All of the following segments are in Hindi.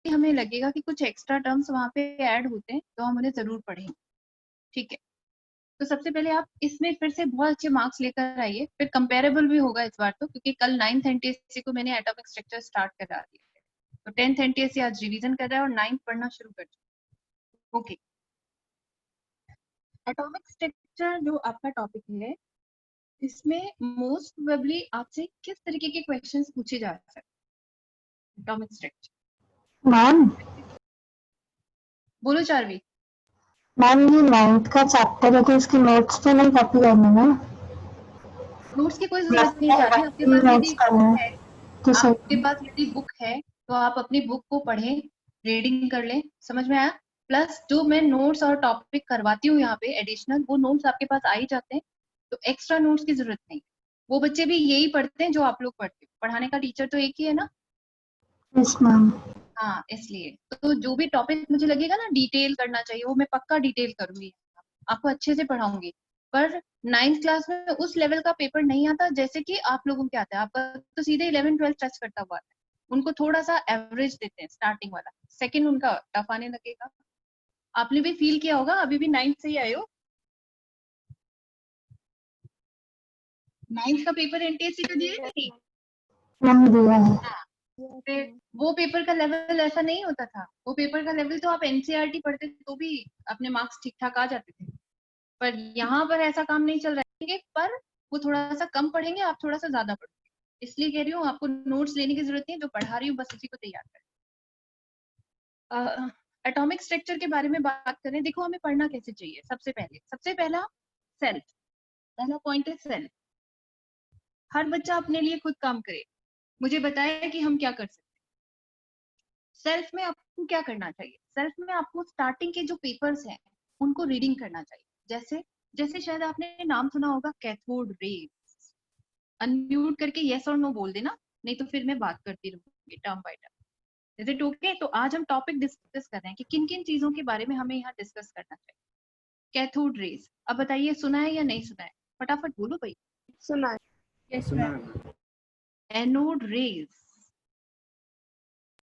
हमें लगेगा कि कुछ एक्स्ट्रा टर्म्स वहाँ पे ऐड होते हैं तो हम उन्हें जरूर पढ़ेंगे, ठीक है। तो सबसे पहले आप इसमें फिर से बहुत अच्छे मार्क्स लेकर आइए, फिर कंपेरेबल भी होगा इस बार तो, क्योंकि कल 9th एनटीएससी को मैंने एटॉमिक स्ट्रक्चर स्टार्ट करा दिया है, तो 10th एनटीएससी आज रिवीजन कर रहा है और 9th पढ़ना शुरू कर दिया। ओके, एटॉमिक स्ट्रक्चर जो आपका टॉपिक है, इसमें मोस्ट प्रोबेबली आपसे किस तरीके के क्वेश्चंस पूछे जा सकते हैं एटॉमिक स्ट्रक्चर? मैम बोलो चारवी। मैम ये 9th का चैप्टर है तो इसकी नोट्स तो नहीं कॉपी करनी ना? नोट्स की कोई जरूरत नहीं चाहती, आपके पास नोट्स यदि करना बुक है है, तो आपके सही। पास यदि बुक है तो आप अपनी बुक को पढ़ें, रीडिंग कर लें, समझ में आया? प्लस जो मैं नोट्स और टॉपिक करवाती हूँ यहाँ पे एडिशनल, वो नोट्स आपके पास आ ही जाते हैं, तो एक्स्ट्रा नोट्स की जरूरत नहीं। वो बच्चे भी यही पढ़ते हैं जो आप लोग पढ़ते हो, पढ़ाने का टीचर तो एक ही है ना। Yes ma'am. हाँ, इसलिए तो जो भी टॉपिक मुझे लगेगा ना डिटेल करना चाहिए, वो मैं पक्का डिटेल करूंगी, आपको अच्छे से पढ़ाऊंगी। पर 9th क्लास में उस लेवल का पेपर नहीं आता जैसे कि आप लोगों के आता है, आपका तो सीधे 11th 12th टच करता हुआ आता है, उनको थोड़ा सा एवरेज देते हैं स्टार्टिंग वाला, सेकंड उनका टफ आने लगेगा। आपने भी फील किया होगा, अभी भी 9th से ही आए हो। 9th का पेपर एनटीएससी का दिया है कि नहीं? मैम दिया है। हाँ, फिर वो पेपर का लेवल ऐसा नहीं होता था, वो पेपर का लेवल तो आप एनसीईआरटी पढ़ते थे तो भी अपने मार्क्स ठीक ठाक आ जाते थे, पर यहाँ पर ऐसा काम नहीं चल रहा है, पर वो थोड़ा सा कम पढ़ेंगे, आप थोड़ा सा ज्यादा पढ़ोगे, इसलिए कह रही हूँ आपको नोट्स लेने की जरूरत नहीं है, जो पढ़ा रही हूँ बस उसी को तैयार करें। एटॉमिक स्ट्रक्चर के बारे में बात करें, देखो हमें पढ़ना कैसे चाहिए। सबसे पहला सेल्फ, पहला पॉइंट है सेल्फ। हर बच्चा अपने लिए खुद काम करे, मुझे बताया कि हम क्या कर सकते हैं। सेल्फ में आपको क्या करना चाहिए? सेल्फ में आपको स्टार्टिंग के जो पेपर्स हैं उनको रीडिंग करना चाहिए। जैसे जैसे शायद आपने नाम सुना होगा कैथोड रेज। अनम्यूट करके यस और नो बोल देना, नहीं तो फिर मैं बात करती रहूंगी term by term. Is it okay? तो आज हम टॉपिक डिस्कस कर रहे हैं कि किन किन चीजों के बारे में हमें यहाँ डिस्कस करना चाहिए। कैथोड रेज, अब बताइए सुना है या नहीं सुना है? फटाफट बोलो भाई। सुना है। Yes ma'am. Anode rays,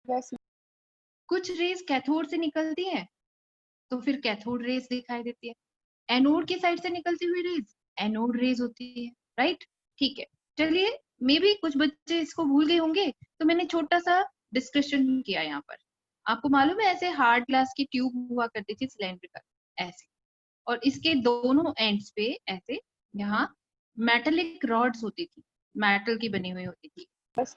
yes कुछ रेज कैथोड से निकलती हैं तो फिर कैथोड रेज दिखाई देती है, एनोड की साइड से निकलती हुई रेज एनोड रेज होती है, राइट? ठीक है, चलिए, मे बी कुछ बच्चे इसको भूल गए होंगे, तो मैंने छोटा सा डिस्कशन किया यहाँ पर। आपको मालूम है ऐसे हार्ड ग्लास की ट्यूब हुआ करती थी सिलेंड्रिकल ऐसे, और इसके दोनों एंड्स पे ऐसे यहाँ मेटेलिक रॉड्स होती थी, मेटल की बनी हुई होती थी,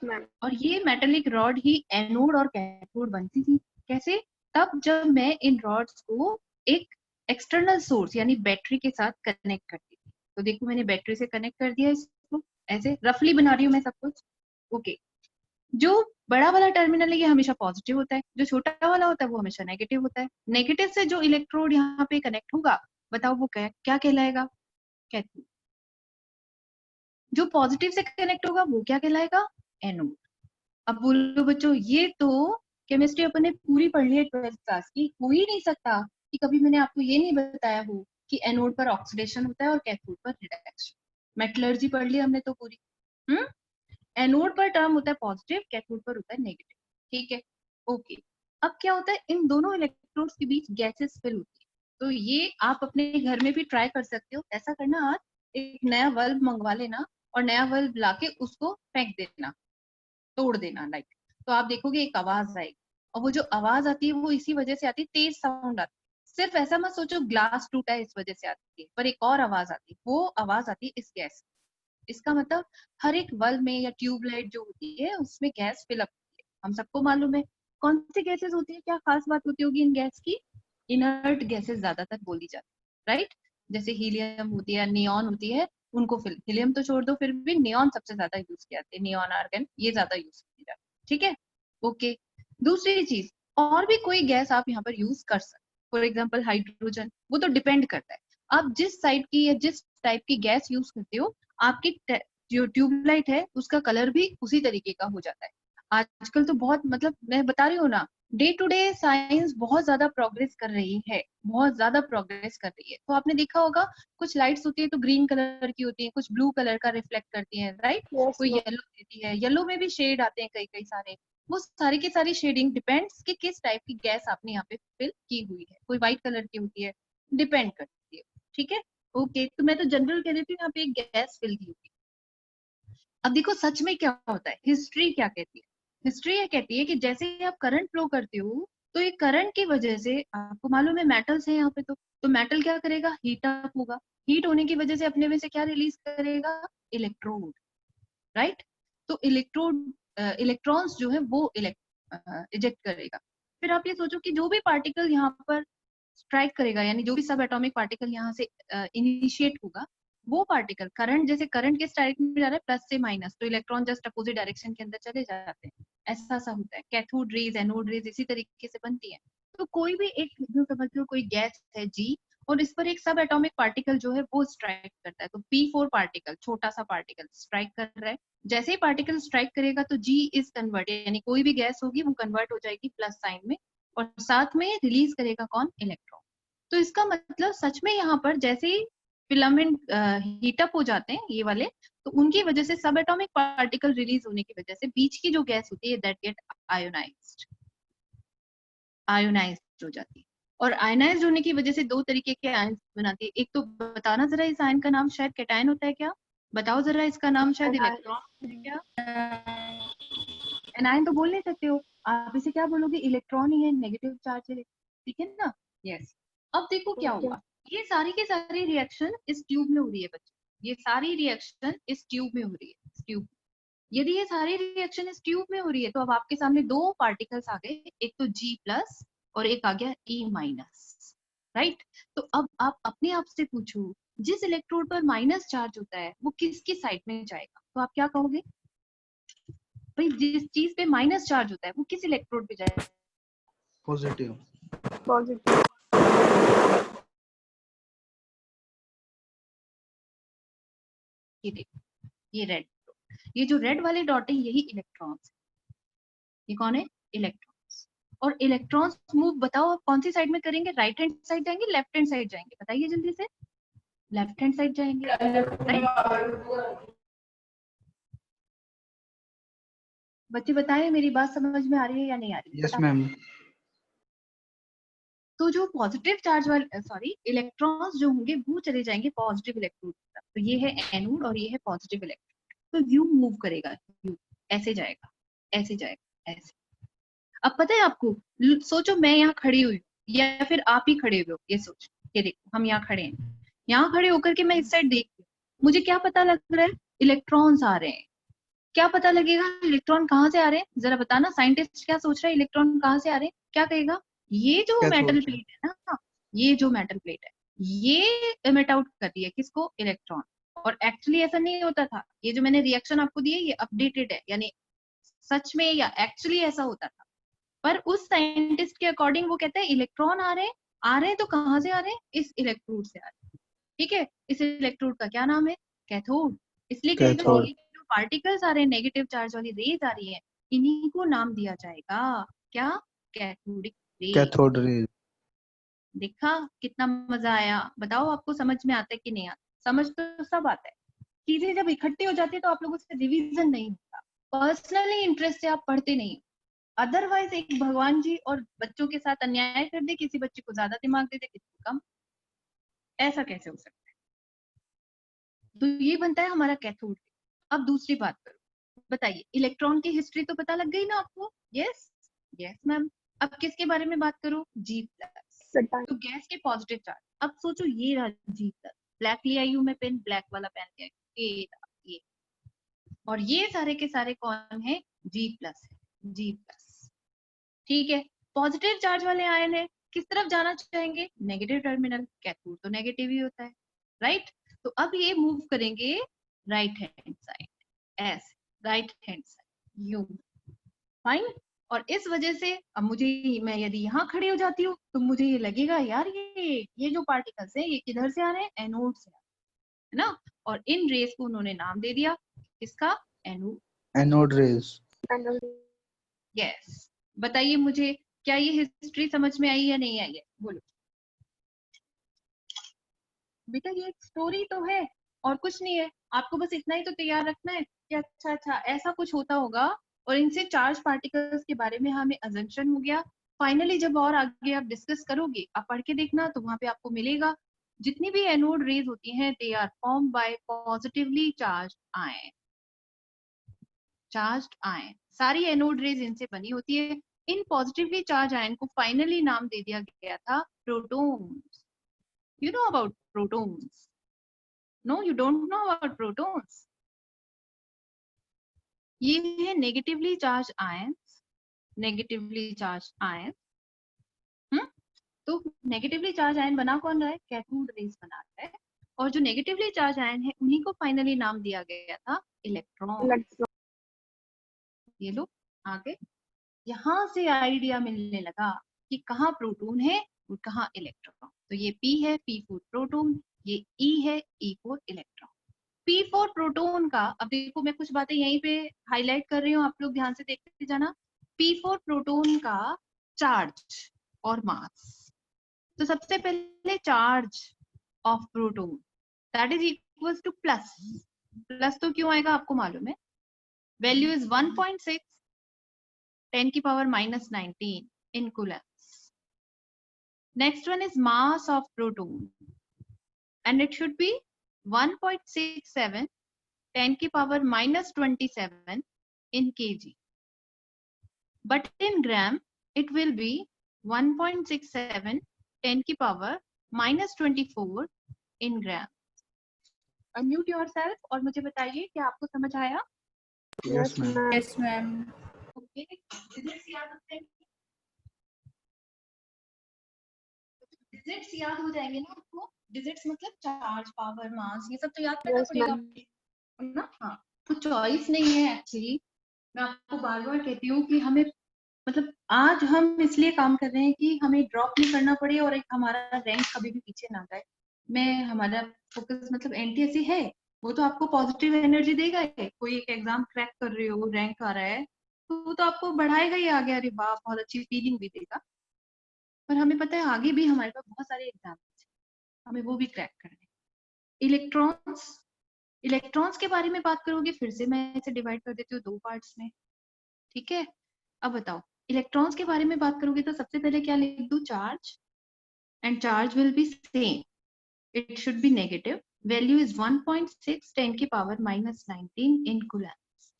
मैम। और ये मेटेलिक रॉड ही एनोड और कैथोड बनती थी। कैसे? तब जब मैं इन रॉड्स को एक एक्सटर्नल सोर्स यानी बैटरी के साथ कनेक्ट करती थी, तो देखो मैंने बैटरी से कनेक्ट कर दिया इसको, ऐसे रफली बना रही हूँ मैं सब कुछ। ओके, जो बड़ा वाला टर्मिनल है ये हमेशा पॉजिटिव होता है, जो छोटा वाला होता है वो हमेशा नेगेटिव होता है। नेगेटिव से जो इलेक्ट्रोड यहाँ पे कनेक्ट होगा, बताओ वो क्या क्या कहलाएगा? कैथोड। जो पॉजिटिव से कनेक्ट होगा वो क्या कहलाएगा? एनोड। अब बोलो बच्चों, ये तो केमिस्ट्री अपन ने पूरी पढ़ ली है 12th क्लास की, हो ही नहीं सकता कि कभी मैंने आपको ये नहीं बताया हो कि एनोड पर ऑक्सीडेशन होता है और कैथोड पर रिडक्शन। मेटलर्जी पढ़ ली हमने तो पूरी। हम्म, एनोड पर टर्म होता है पॉजिटिव, कैथोड पर होता है नेगेटिव, ठीक है। ओके, अब क्या होता है, इन दोनों इलेक्ट्रोड्स के बीच गैसेस फिल होती है, तो ये आप अपने घर में भी ट्राई कर सकते हो। ऐसा करना, आज एक नया बल्ब मंगवा लेना और नया बल्ब लाके उसको फेंक देना, तोड़ देना लाइक, तो आप देखोगे एक आवाज आएगी, और वो जो आवाज आती है वो इसी वजह से आती है, तेज साउंड आती है। सिर्फ ऐसा मत सोचो ग्लास टूटा है इस वजह से आती है, पर एक और आवाज आती है, वो आवाज आती है इस गैस। इसका मतलब हर एक बल्ब में या ट्यूबलाइट जो होती है उसमें गैस फिलअप होती है, हम सबको मालूम है। कौन सी गैसेस होती है, क्या खास बात होती होगी इन गैस की? इनर्ट गैसेस ज्यादातर बोली जाती है, राइट? जैसे हीलियम होती है, नियॉन होती है, उनको फिल, हीलियम तो छोड़ दो, फिर भी नियॉन सबसे ज्यादा यूज किया जाते हैं, नियॉन आर्गन ये ज्यादा यूज की जाती है, ठीक है। ओके, दूसरी चीज, और भी कोई गैस आप यहाँ पर यूज कर सकते, फॉर एग्जाम्पल हाइड्रोजन, वो तो डिपेंड करता है आप जिस टाइप की या जिस टाइप की गैस यूज करते हो, आपकी जो ट्यूबलाइट है उसका कलर भी उसी तरीके का हो जाता है। आजकल तो बहुत, मतलब मैं बता रही हूँ ना, डे टू डे साइंस बहुत ज्यादा प्रोग्रेस कर रही है, बहुत ज्यादा प्रोग्रेस कर रही है। तो आपने देखा होगा कुछ लाइट्स होती है तो ग्रीन कलर की होती है, कुछ ब्लू कलर का रिफ्लेक्ट करती है, राइट? यस कोई मैम। येलो देती है, येलो में भी शेड आते हैं कई कई सारे, वो सारी की सारी शेडिंग डिपेंड्स कि किस टाइप की गैस आपने यहाँ पे फिल की हुई है। कोई व्हाइट कलर की होती है, डिपेंड करती है। ठीक है, ओके। तो मैं तो जनरल कह देती हूँ यहाँ पे एक गैस फिल की होती है। अब देखो सच में क्या होता है, हिस्ट्री क्या कहती है। हिस्ट्री ये कहती है कि जैसे ही आप करंट फ्लो करते हो, तो ये करंट की वजह से आपको मालूम है मेटल्स है यहाँ पे, तो मेटल क्या करेगा, हीट अप होगा। हीट होने की वजह से अपने में से क्या रिलीज करेगा, इलेक्ट्रोड, राइट। तो इलेक्ट्रॉन्स जो है वो इजेक्ट करेगा। फिर आप ये सोचो कि जो भी पार्टिकल यहाँ पर स्ट्राइक करेगा, यानी जो भी सब एटॉमिक पार्टिकल यहाँ से इनिशिएट होगा, वो पार्टिकल करंट, जैसे करंट किस डायरेक्शन में जा रहा है, प्लस से माइनस, तो इलेक्ट्रॉन जस्ट अपोजिट डायरेक्शन के अंदर चले जाते हैं। ऐसा सा होता है। कैथोड रेज, एनोड रेज इसी तरीके से बनती है। तो कोई भी एक, जो समझ लो कोई गैस है जी, और इस पर एक सब एटॉमिक पार्टिकल जो है वो स्ट्राइक करता है, तो P4 पार्टिकल, छोटा सा पार्टिकल स्ट्राइक कर रहा है। जैसे ही पार्टिकल स्ट्राइक करेगा तो G इज कन्वर्ट, यानी कोई भी गैस होगी वो कन्वर्ट हो जाएगी प्लस साइन में, और साथ में रिलीज करेगा कौन, इलेक्ट्रॉन। तो इसका मतलब सच में यहाँ पर जैसे ही फिलामेंट हीटअप हो जाते हैं ये वाले, तो उनकी वजह से सब एटॉमिक पार्टिकल रिलीज होने की वजह से बीच की जो गैस होती है दैट गेट आयोनाइज्ड, आयोनाइज्ड हो जाती है। और आयनाइज्ड होने की वजह से दो तरीके के आयन बनाती है। एक तो बताना जरा, इस आयन का नाम शायद कैटायन होता है क्या, बताओ जरा इसका नाम, शायद इलेक्ट्रॉन है क्या। एनायन तो बोल नहीं सकते हो आप, इसे क्या बोलोगे, इलेक्ट्रॉन ही है, नेगेटिव चार्ज है, ठीक है ना। यस। अब देखो क्या हुआ, ये सारी की सारी रिएक्शन इस ट्यूब में हो रही है बच्चों, ये सारी रिएक्शन इस ट्यूब में हो रही है, इस ट्यूब। यदि ये सारी रिएक्शन इस ट्यूब में हो रही है, तो अब आपके सामने दो पार्टिकल्स आ गए, एक तो G प्लस और एक आ गया E माइनस, राइट। तो अब आप अपने आप से पूछो, जिस इलेक्ट्रोड पर माइनस चार्ज होता है वो किसकी साइड में जाएगा, तो आप क्या कहोगे, भाई जिस चीज पे माइनस चार्ज होता है वो किस इलेक्ट्रोड पे जाएगा, पॉजिटिव। पॉजिटिव। ये देखो, ये रेड, ये जो रेड वाले डॉट है यही इलेक्ट्रॉन्स, ये कौन है, इलेक्ट्रॉन्स। और इलेक्ट्रॉन्स मूव बताओ आप कौन सी साइड में करेंगे, राइट हैंड साइड जाएंगे, लेफ्ट हैंड साइड जाएंगे, बताइए जल्दी से, लेफ्ट हैंड साइड जाएंगे, राइट। बच्चे बताएं मेरी बात समझ में आ रही है या नहीं आ रही है, यस मैम। तो जो पॉजिटिव चार्ज वाले, सॉरी, इलेक्ट्रॉन्स जो होंगे वो चले जाएंगे पॉजिटिव इलेक्ट्रोड की तरफ, तो ये है एनोड और ये है पॉजिटिव इलेक्ट्रोड। तो यू मूव करेगा, यू ऐसे जाएगा, ऐसे जाएगा, ऐसे। अब पता है आपको, सोचो मैं यहाँ खड़ी हुई हूँ या फिर आप ही खड़े हुए हो, ये सोच, ये देखो हम यहाँ खड़े हैं, यहाँ खड़े होकर के मैं इस साइड देख रही हूँ, मुझे क्या पता लग रहा है, इलेक्ट्रॉन्स आ रहे हैं। क्या पता लगेगा, इलेक्ट्रॉन कहाँ से आ रहे हैं, जरा बताना, साइंटिस्ट क्या सोच रहा है, इलेक्ट्रॉन कहाँ से आ रहे हैं, क्या कहेगा, ये जो मेटल प्लेट है ना, ये जो मेटल प्लेट है ये एमिट आउट करती है किसको, इलेक्ट्रॉन। और एक्चुअली ऐसा नहीं होता था, ये जो मैंने रिएक्शन आपको दी है ये अपडेटेड है, यानी सच में या एक्चुअली ऐसा होता था। पर उस साइंटिस्ट के अकॉर्डिंग वो कहते हैं इलेक्ट्रॉन आ रहे हैं तो कहाँ से आ रहे हैं, इस इलेक्ट्रोड से आ रहे हैं। ठीक है, इस इलेक्ट्रोड का क्या नाम है, कैथोड। इसलिए कहेगा ये जो पार्टिकल्स आ रहे हैं, नेगेटिव चार्ज वाली रेज आ रही है, इन्हीं को नाम दिया जाएगा क्या, कैथोडिक रे। Cathode ray. देखा कितना मजा आया, बताओ आपको समझ में आता है कि नहीं आता, समझ तो सब आता है। चीजें जब इकट्ठी हो जाती है तो आप लोगों से रिवीजन नहीं होता, पर्सनली इंटरेस्ट से आप पढ़ते नहीं, अदरवाइज एक भगवान जी और बच्चों के साथ अन्याय कर दे, किसी बच्चे को ज्यादा दिमाग दे दे, किसी को कम, ऐसा कैसे हो सकता है। तो ये बनता है हमारा कैथोड। अब दूसरी बात करो, बताइए इलेक्ट्रॉन की हिस्ट्री तो पता लग गई ना आपको, यस यस मैम। अब किसके बारे में बात करूं, G प्लस, तो गैस के पॉजिटिव चार्ज। अब सोचो ये रहा G प्लस, ब्लैक ले आई हूं मैं पेन, ब्लैक वाला पेन ले आई हूं, ये, और ये सारे के सारे कौन है, G प्लस है, G प्लस। ठीक है, पॉजिटिव चार्ज वाले आयन है, किस तरफ जाना चाहेंगे, नेगेटिव टर्मिनल, कैथोड तो नेगेटिव ही होता है, राइट। तो अब ये मूव करेंगे राइट हैंड साइड, ऐसे, right hand side, you, fine. और इस वजह से अब मुझे, मैं यदि यहाँ खड़ी हो जाती हूँ तो मुझे ये लगेगा यार ये जो पार्टिकल्स हैं ये किधर से आ रहे हैं, एनोड से आ रहे हैं, है ना। और इन रेस को उन्होंने नाम दे दिया, किसका, एनोड, एनोड रेज। यस। बताइए मुझे, क्या ये हिस्ट्री समझ में आई या नहीं आई है, बोलो बेटा। ये एक स्टोरी तो है और कुछ नहीं है, आपको बस इतना ही तो तैयार रखना है कि अच्छा अच्छा ऐसा कुछ होता होगा और इनसे चार्ज पार्टिकल्स के बारे में हमें अजम्पशन हो गया। फाइनली जब और आगे आप डिस्कस करोगे, आप पढ़ के देखना, तो वहां पे आपको मिलेगा जितनी भी एनोड रेज होती हैं they are form by positively charge ion. Charged ion, सारी एनोड रेज इनसे बनी होती है। इन पॉजिटिवली चार्ज आयन को फाइनली नाम दे दिया गया था protons. You know about protons? No, you don't know about protons? ये है negatively charge ions. Negatively charge ion, तो नेगेटिवली चार्ज आयन बना कौन रहा है? कैथोड रेज बना रहा है। और जो नेगेटिवली चार्ज आयन है उन्हीं को फाइनली नाम दिया गया था इलेक्ट्रॉन। ये लो आगे, यहाँ से आइडिया मिलने लगा कि कहाँ प्रोटॉन है और कहाँ इलेक्ट्रॉन। तो ये P है, P4 प्रोटॉन, ये E है, E4 इलेक्ट्रॉन। P4 प्रोटॉन का, अब देखो मैं कुछ बातें यहीं पे हाईलाइट कर रही हूँ, आप लोग ध्यान से देखते जाना। P4 प्रोटॉन का चार्ज और मास, तो सबसे पहले charge of proton that is equal two plus. Plus तो क्यों आएगा आपको मालूम है, वैल्यू इज 1.6 10 की power -19 in coulombs. Next one is mass of proton, and it should be 1.67 10 की power -27 in kg. But in gram, it will be 1.67 10 की power -24 in gram. Unmute yourself और मुझे बताइए क्या आपको समझ आया? Yes, ma'am. Yes, ma'am. Okay. Digits याद होते हैं? डिजिट्स याद हो जाएंगे ना आपको? डिजिट्स मतलब चार्ज, पावर, मास, ये सब तो याद करना पड़ेगा ना। हाँ, तो चॉइस नहीं है एक्चुअली। मैं आपको बार बार कहती हूँ कि हमें, मतलब आज हम इसलिए काम कर रहे हैं कि हमें ड्रॉप नहीं करना पड़े और एक हमारा रैंक कभी भी पीछे ना जाए। मैं, हमारा फोकस मतलब एनटीएससी है, वो तो आपको पॉजिटिव एनर्जी देगा। कोई एक एग्जाम क्रैक कर रहे हो, रैंक आ रहा है, तो वो तो आपको बढ़ाएगा ही आगे, अरे वाह बहुत अच्छी फीलिंग भी देगा। पर हमें पता है आगे भी हमारे पास बहुत सारे एग्जाम, हमें वो भी क्रैक करने। इलेक्ट्रॉन्स, इलेक्ट्रॉन्स के बारे में बात करोगे, फिर से मैं इसे डिवाइड कर देती हूँ 2 पार्ट्स में, ठीक है। अब बताओ, इलेक्ट्रॉन्स के बारे में बात करोगे तो सबसे पहले क्या लिख दूं? Charge, and charge will be same, it should be negative, value is 1.6 10 की power -19 in coulombs,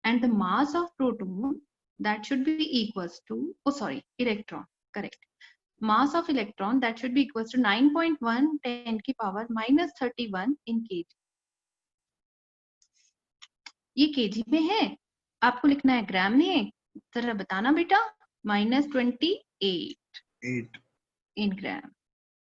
and the mass of proton that should be equals to, oh sorry, electron, correct, mass of electron that should be equals to 9.1 10 की पावर -31 in kg. ये kg में है, आपको लिखना है ग्राम में, जरा बताना बेटा। -28 8. इन ग्राम।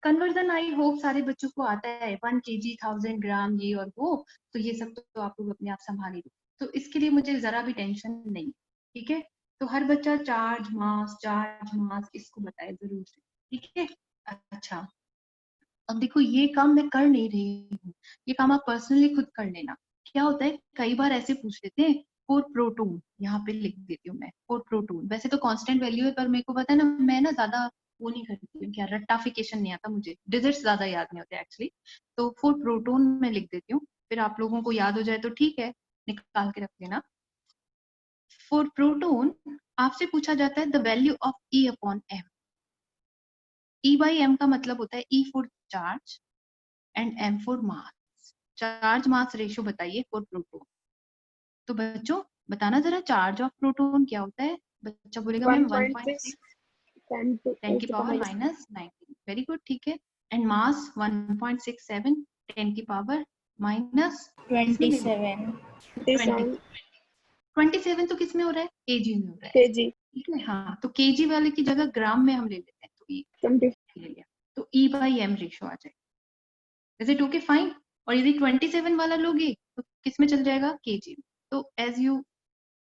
कन्वर्जन आई होप सारे बच्चों को आता है, 1 kg 1000 ग्राम ये और वो, तो ये सब तो आप लोग अपने आप संभाल ही, तो इसके लिए मुझे जरा भी टेंशन नहीं, ठीक है। तो हर बच्चा चार्ज मास इसको बताए जरूर से, ठीक है। अच्छा, अब देखो ये काम मैं कर नहीं रही हूँ, ये काम आप पर्सनली खुद कर लेना। क्या होता है, कई बार ऐसे पूछ लेते हैं 4 प्रोटॉन, यहाँ पे लिख देती हूँ मैं 4 प्रोटॉन, वैसे तो कांस्टेंट वैल्यू है, पर मेरे को पता है ना, मैं ना ज्यादा वो नहीं करती हूँ, क्या रट्टाफिकेशन नहीं आता मुझे, डिजिट्स ज्यादा याद नहीं होते एक्चुअली, तो 4 प्रोटॉन मैं लिख देती हूँ, फिर आप लोगों को याद हो जाए तो ठीक है, निकाल के रख लेना। 4 प्रोटॉन, आपसे पूछा जाता है the value of E upon M। E by M का मतलब होता है E for charge and M for mass. Charge mass ratio बताइए फॉर प्रोटॉन। तो बच्चों बताना जरा, चार्ज ऑफ प्रोटॉन क्या होता है? बच्चा बोलेगा मैम 1.6 10 की पावर -19। वेरी गुड, ठीक है। एंड मास 1.67 10 की पावर -27 27 तो किस में हो रहा है? केजी में हो रहा है, ठीक है। हाँ, तो केजी वाले की जगह ग्राम में हम ले लेते हैं, तो ये ले लिया, तो E बाई M रेशियो आ जाएगा। Is it okay? फाइन। और यदि 27 वाला लोगे तो किस में चल जाएगा? केजी में। तो एज यू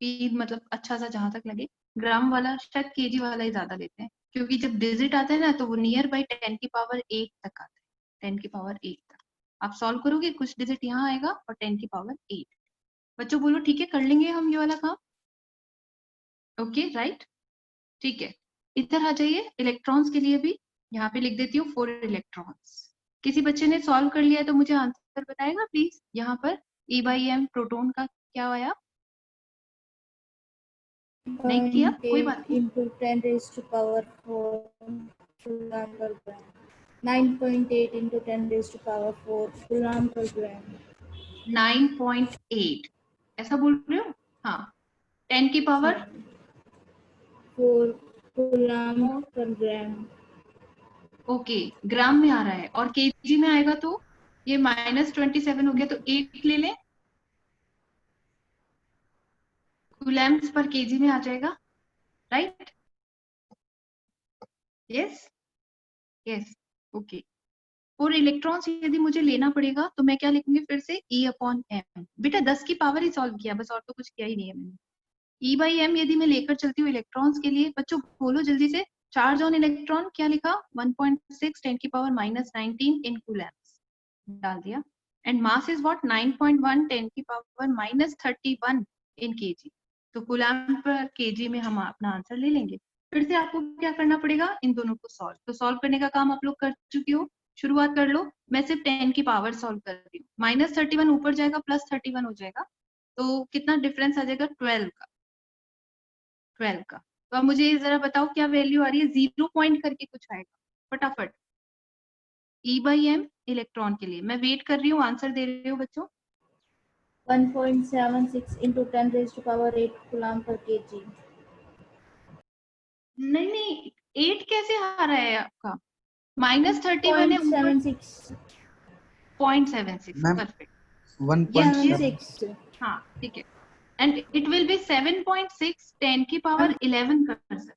पी, मतलब अच्छा सा जहां तक लगे, ग्राम वाला शायद केजी वाला ही ज्यादा लेते हैं, क्योंकि जब डिजिट आता है ना तो वो नियर बाई 10 की पावर 8 तक आता है, 10 की पावर 8 तक। आप सॉल्व करोगे, कुछ डिजिट यहाँ आएगा और 10 की पावर 8। बच्चों बोलो ठीक है, कर लेंगे हम ये वाला काम, ओके राइट, ठीक है। इधर आ जाइए, इलेक्ट्रॉन्स के लिए भी यहाँ पे लिख देती हूँ 4 इलेक्ट्रॉन्स। किसी बच्चे ने सॉल्व कर लिया है तो मुझे आंसर बताएगा प्लीज। यहाँ पर E बाई M प्रोटॉन का क्या आया? नहीं किया कोई बात नहीं। into 10 raised to power 4 coulomb per gram. 9.8 into 10 raised to power 4 coulomb per gram. 9.8 ऐसा बोल रहे हो? हाँ, 10 की power 4 coulomb per gram. Okay, gram में आ रहा है और केजी में आएगा तो ये -27 हो गया, तो 8 ले लें, कूलम्ब्स पर केजी में आ जाएगा, राइट? Yes yes, okay. और इलेक्ट्रॉन्स यदि मुझे लेना पड़ेगा तो मैं क्या लिखूंगी फिर से, E/m। बेटा 10 की पावर ही सॉल्व किया बस, और तो कुछ किया ही नहीं है मैंने। E/m यदि मैं लेकर चलती हूँ इलेक्ट्रॉन्स के लिए, बच्चों बोलो जल्दी से, चार्ज ऑन इलेक्ट्रॉन क्या लिखा, 1.6 10 की पावर -19 इन कूलम्ब्स डाल दिया, एंड मास इज व्हाट, 9.1 10 की पावर -31 इन केजी। तो कूलम्ब पर केजी में हम अपना आंसर ले लेंगे। फिर से आपको क्या करना पड़ेगा, इन दोनों को सॉल्व, तो सॉल्व करने का काम आप लोग कर चुके हो, शुरुआत कर लो। मैं सिर्फ 10 की पावर सॉल्व कर रही हूँ, -31 ऊपर जाएगा +31 हो जाएगा, तो कितना डिफरेंस आ जाएगा, 12 का। तो अब मुझे जरा बताओ क्या वैल्यू आ रही है, 0 पॉइंट करके कुछ आएगा, फटाफट। E/m इलेक्ट्रॉन के लिए मैं वेट कर रही हूँ, आंसर दे रहे हो बच्चों। 1.76 into 10 raised to power 8 coulomb per kg. नहीं 8 कैसे आ रहा है आपका, -31 है ऊपर, 0.76. 0.76, मैम परफेक्ट, 1.7 हाँ ठीक है। एंड इट विल बी 7.6 10 की पावर 11 कर सकते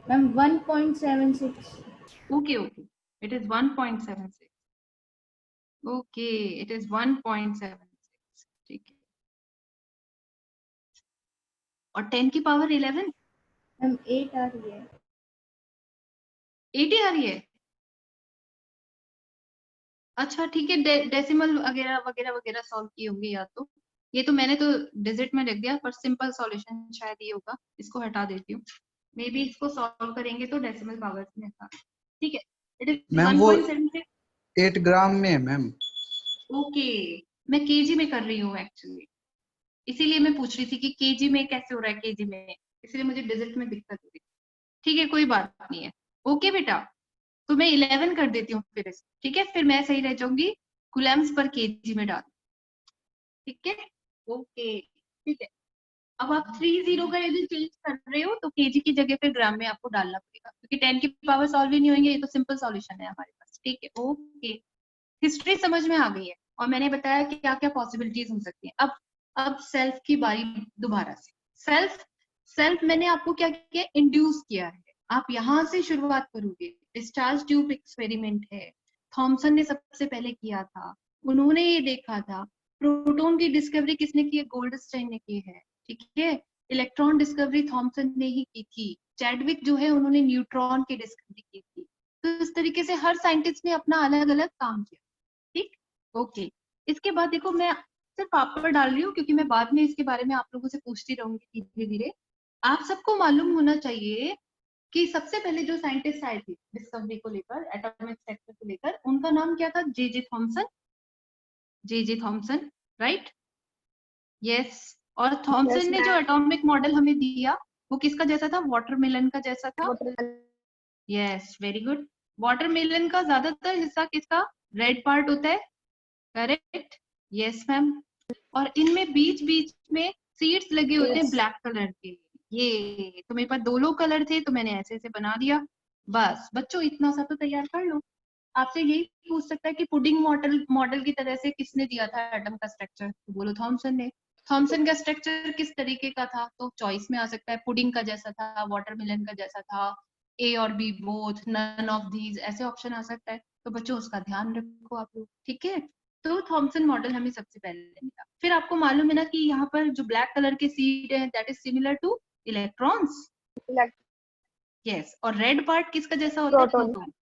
Ma'am, 1.76. हैं। Okay okay, it is 1.76, okay it is 1.76, ठीक है। और 10 की पावर 11 Ma'am, 8 आ रही है. 80 आ रही है, अच्छा ठीक है, डेसिमल वगैरह वगैरह वगैरह सॉल्व किए होंगे या तो, ये तो मैंने तो डिजिट में लिख दिया, पर सिंपल सॉल्यूशन शायद ये होगा, इसको हटा देती हूँ, मे बी इसको सॉल्व करेंगे तो डेसिमल पावर्स में था, ठीक है। इट इज मैम वो 1.76, 8 ग्राम में है मैम। ओके, मैं केजी में कर रही हूँ एक्चुअली, इसीलिए मैं पूछ रही थी कि केजी में कैसे हो रहा है, केजी में, इसलिए मुझे डिजिट में दिक्कत हो रही, ठीक है कोई बात नहीं है, ओके बेटा। तो मैं 11 कर देती हूँ फिर, ठीक है, फिर मैं सही रह जाऊंगी, कूलम्ब्स पर केजी में डाल, ठीक है, ओके ठीक है। अब आप 30 का यदि चेंज कर रहे हो तो केजी की जगह पे ग्राम में आपको डालना पड़ेगा, क्योंकि 10 की पावर सॉल्व ही नहीं होंगे, ये तो सिंपल सॉल्यूशन है हमारे पास, ठीक है, ओके। हिस्ट्री समझ में आ गई है, और मैंने बताया कि क्या क्या पॉसिबिलिटीज हो सकती है। अब सेल्फ की बारी, दोबारा से सेल्फ सेल्फ मैंने आपको क्या किया, इंड्यूस किया है, आप यहाँ से शुरुआत करोगे। डिस्चार्ज ट्यूब एक्सपेरिमेंट है, थॉमसन ने सबसे पहले किया था, उन्होंने ये देखा था। प्रोटॉन की डिस्कवरी किसने की है, गोल्डस्टाइन ने की है, ठीक है। इलेक्ट्रॉन डिस्कवरी थॉमसन ने ही की थी। चैडविक जो है उन्होंने न्यूट्रॉन की डिस्कवरी की थी। तो इस तरीके से हर साइंटिस्ट ने अपना अलग अलग काम किया, ठीक, ओके। इसके बाद देखो, मैं सिर्फ पापड़ डाल रही हूँ क्योंकि मैं बाद में इसके बारे में आप लोगों से पूछती रहूंगी धीरे धीरे। आप सबको मालूम होना चाहिए कि सबसे पहले जो साइंटिस्ट आए थे डिस्कवरी को लेकर, एटॉमिक स्ट्रक्चर को लेकर, उनका नाम क्या था, J Thomson, J Thomson, right, yes. और थॉमसन ने जो एटॉमिक मॉडल हमें दिया वो किसका जैसा था, वाटरमेलन का जैसा था, यस वेरी गुड। वाटरमेलन का ज्यादातर हिस्सा किसका, रेड पार्ट होता है, करेक्ट, यस मैम। और इनमें बीच बीच में सीड्स लगे होते हैं ब्लैक कलर के, ये तो मेरे पास दो कलर थे तो मैंने ऐसे ऐसे बना दिया। बस बच्चों इतना सा तो तैयार कर लो। आपसे यही पूछ सकता है कि पुडिंग मॉडल मॉडल की तरह से किसने दिया था एटम का स्ट्रक्चर, तो बोलो थॉमसन ने। थॉमसन का स्ट्रक्चर किस तरीके का था, तो चॉइस में आ सकता है, पुडिंग का जैसा था, वाटरमेलन का जैसा था, ए और B both, none of these, ऐसे ऑप्शन आ सकता है। तो बच्चों उसका ध्यान रखो आप लोग, ठीक है। तो थॉमसन मॉडल हमें सबसे पहले मिला। फिर आपको मालूम है ना कि यहाँ पर जो ब्लैक कलर के सीड है that is similar two electrons, yes. और रेड पार्ट किसका जैसा होता है, प्रोटॉन,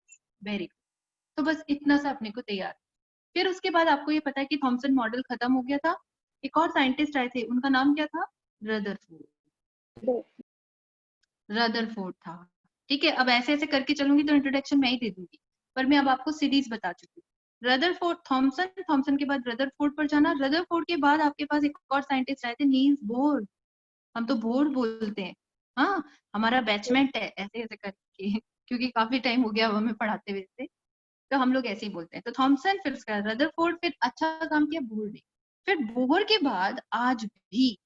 वेरी गुड। तो बस इतना सा अपने को तैयार। फिर उसके बाद आपको ये पता है कि थॉमसन मॉडल खत्म हो गया था, एक और साइंटिस्ट आए थे, उनका नाम क्या था, रदरफोर्ड था, ठीक है। अब ऐसे ऐसे करके चलूंगी तो इंट्रोडक्शन मैं ही दे दूंगी, पर मैं अब आपको सीरीज बता चुकी हूँ। रदरफोर्ड, थॉमसन, थॉमसन के बाद रदरफोर्ड पर जाना, रदरफोर्ड के बाद आपके पास एक और साइंटिस्ट आए थे, नील्स बोर, हम तो बोर्ड बोलते हैं। हाँ, हमारा बैचमेंट है ऐसे ऐसे करके क्योंकि काफी टाइम हो गया हमें पढ़ाते हुए थे, तो हम लोग ऐसे ही बोलते हैं। तो थॉमसन, फिर उसका रदरफोर्ड, फिर अच्छा काम किया बोहर ने। फिर बोहर के बाद आज भी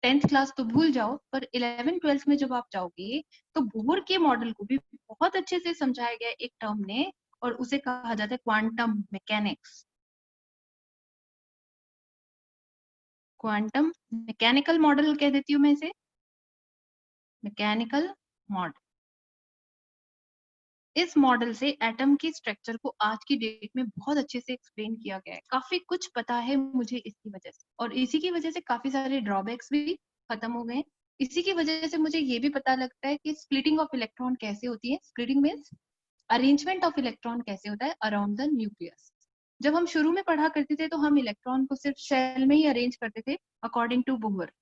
10th क्लास तो भूल जाओ, पर 11 12 में जब आप जाओगे तो बोहर के मॉडल को भी बहुत अच्छे से समझाया गया एक टर्म ने, और उसे कहा जाता है quantum mechanics. Quantum mechanical model कह देती हूँ मैं इसे, मैकेनिकल मॉडल। इस मॉडल से एटम की स्ट्रक्चर को आज की डेट में बहुत अच्छे से एक्सप्लेन किया गया है। काफी कुछ पता है मुझे इसकी वजह से, और इसी की वजह से काफी सारे ड्रॉबैक्स भी खत्म हो गए। इसी की वजह से मुझे ये भी पता लगता है कि स्प्लिटिंग ऑफ इलेक्ट्रॉन कैसे होती है। Splitting means arrangement of electron कैसे होता है अराउंड द न्यूक्लियस। जब हम शुरू में पढ़ा करते थे तो हम इलेक्ट्रॉन को सिर्फ शेल में ही अरेंज करते थे अकॉर्डिंग टू बोहर।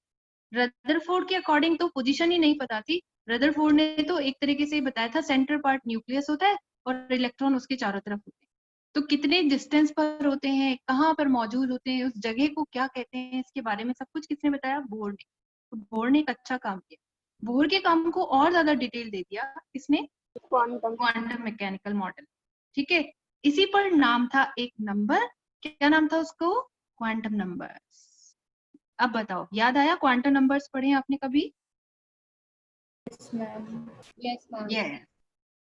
रदरफोर्ड के अकॉर्डिंग तो पोजीशन ही नहीं पता थी। रदरफोर्ड ने तो एक तरीके से बताया था सेंटर पार्ट न्यूक्लियस होता है और इलेक्ट्रॉन उसके चारों तरफ होते हैं। तो कितने डिस्टेंस पर होते हैं, कहाँ पर मौजूद होते हैं, उस जगह को क्या कहते हैं, इसके बारे में सब कुछ किसने बताया? बोहर ने। तो बोहर ने एक अच्छा काम किया। बोहर के काम को और ज्यादा डिटेल दे दिया किसने? Quantum mechanical model. ठीक है, इसी पर नाम था एक नंबर, क्या नाम था उसको? Quantum number. अब बताओ, याद आया? क्वांटम नंबर्स पढ़े हैं आपने कभी? Yes ma'am. यस।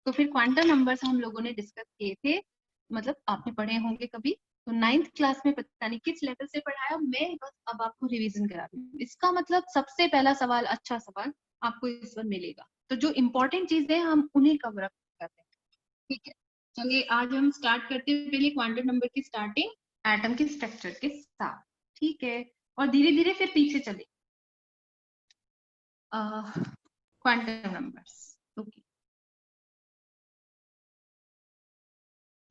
तो फिर क्वांटम नंबर्स हम लोगों ने डिस्कस किए थे, मतलब आपने पढ़े होंगे कभी। तो 9th क्लास में पता नहीं किस लेवल से पढ़ाया, मैं बस अब आपको रिवीजन करा रही हूँ। इसका मतलब सबसे पहला सवाल, अच्छा सवाल आपको इस पर मिलेगा। तो जो इम्पोर्टेंट चीज है हम उन्हें कवर अप करते हैं। ठीक है, चलिए आज हम स्टार्ट करते हैं पहले क्वांटम नंबर की स्टार्टिंग एटम के स्ट्रक्चर के साथ। ठीक है, और धीरे धीरे फिर पीछे चले quantum numbers. Okay,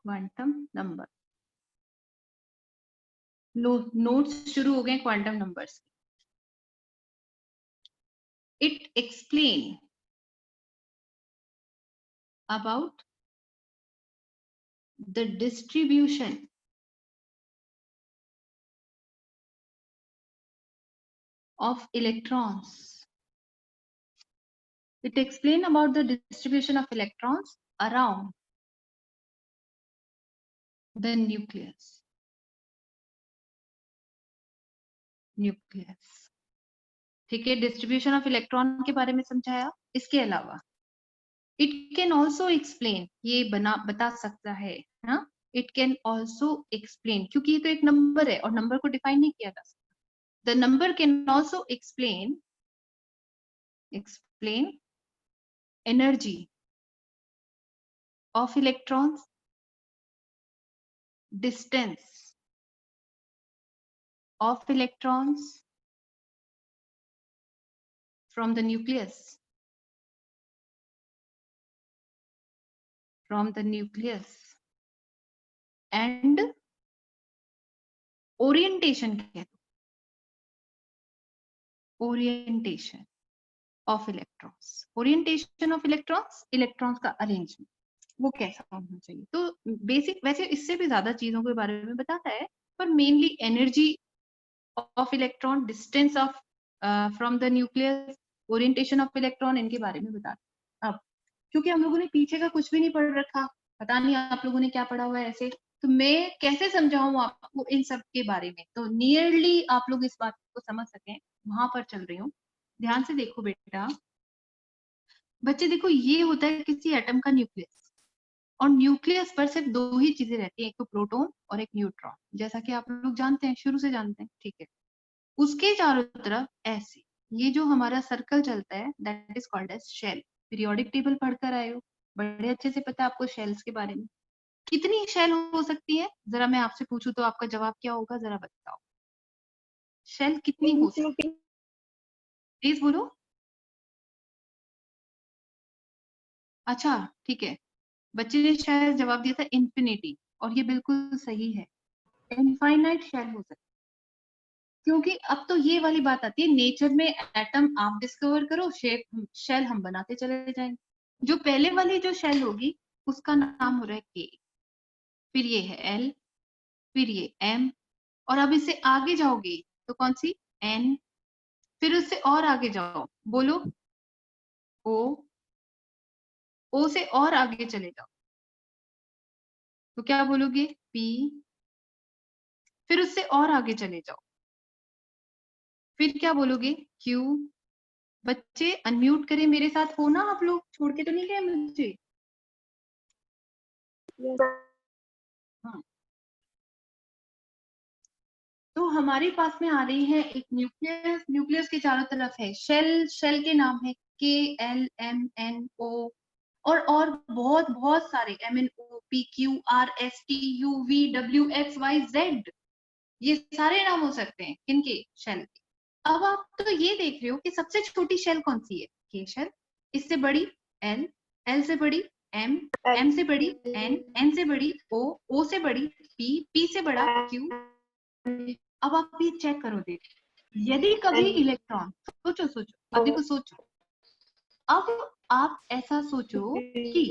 quantum number notes शुरू हो गए quantum numbers. It explain about the distribution of electrons. It explain about the distribution of electrons around the nucleus. ठीक है, डिस्ट्रीब्यूशन ऑफ इलेक्ट्रॉन के बारे में समझाया। इसके अलावा इट कैन ऑल्सो एक्सप्लेन, ये बता सकता है ना, इट कैन ऑल्सो एक्सप्लेन, क्योंकि ये तो एक नंबर है और नंबर को डिफाइन नहीं किया जा सकता। The number can also explain energy of electrons, distance of electrons from the nucleus, and orientation कह दो, orientation of electrons, इलेक्ट्रॉन्स का अरेंजमेंट वो कैसा होना चाहिए। तो बेसिक, वैसे इससे भी ज्यादा चीजों के बारे में बताता है, पर mainly energy of electron, distance of from the nucleus, orientation of electron, इनके बारे में बताता है। अब क्योंकि हम लोगों ने पीछे का कुछ भी नहीं पढ़ रखा, पता नहीं आप लोगों ने क्या पढ़ा हुआ है ऐसे, तो मैं कैसे समझाऊं आपको इन सब के बारे में, तो नियरली आप लोग इस बात को समझ सकें, वहां पर चल रही हूँ। ध्यान से देखो बेटा, बच्चे देखो, ये होता है किसी एटम का न्यूक्लियस, और न्यूक्लियस पर सिर्फ दो ही चीजें रहती हैं, एक तो प्रोटॉन और एक न्यूट्रॉन, जैसा कि आप लोग जानते हैं, शुरू से जानते हैं। ठीक है, उसके चारों तरफ ऐसे ये जो हमारा सर्कल चलता है, that is called as shell. Periodic table पढ़कर आए हो, बड़े अच्छे से पता है आपको शेल्स के बारे में। कितनी शेल हो सकती है, जरा मैं आपसे पूछूं तो आपका जवाब क्या होगा, जरा बताओ। शेल कितनी हो सकती है, प्लीज बोलो। अच्छा ठीक है, बच्चे ने शायद जवाब दिया था इन्फिनिटी, और ये बिल्कुल सही है, इनफाइनाइट शेल हो सकती है। क्योंकि अब तो ये वाली बात आती है, नेचर में एटम आप डिस्कवर करो, शेल हम बनाते चले जाएंगे। जो पहले वाली जो शेल होगी उसका नाम हो रहा है के, फिर ये है एल, फिर ये एम, और अब इससे आगे जाओगे तो कौन सी? एन, फिर उससे और आगे जाओ, बोलो ओ से और आगे चले जाओ तो क्या बोलोगे? पी। फिर उससे और आगे चले जाओ, फिर क्या बोलोगे? क्यू। बच्चे अनम्यूट करें मेरे साथ, हो ना आप लोग? छोड़ के तो नहीं गए मुझे? हाँ, तो हमारे पास में आ रही है एक न्यूक्लियस। न्यूक्लियस के चारों तरफ है शेल। शेल के नाम है KLMNO और बहुत बहुत सारे MNOPQRSTUVWXYZ। ये सारे नाम हो सकते हैं किनके? शेल के। अब आप तो ये देख रहे हो कि सबसे छोटी शेल कौन सी है? के शेल। इससे बड़ी एल, एल से बड़ी एम, एम से बड़ी एन, एन से बड़ी ओ, ओ से बड़ी पी, पी से बड़ा क्यू। अब आप ये चेक करो, देख, यदि कभी इलेक्ट्रॉन, सोचो सोचो, अभी को सोचो। अब आप ऐसा सोचो कि,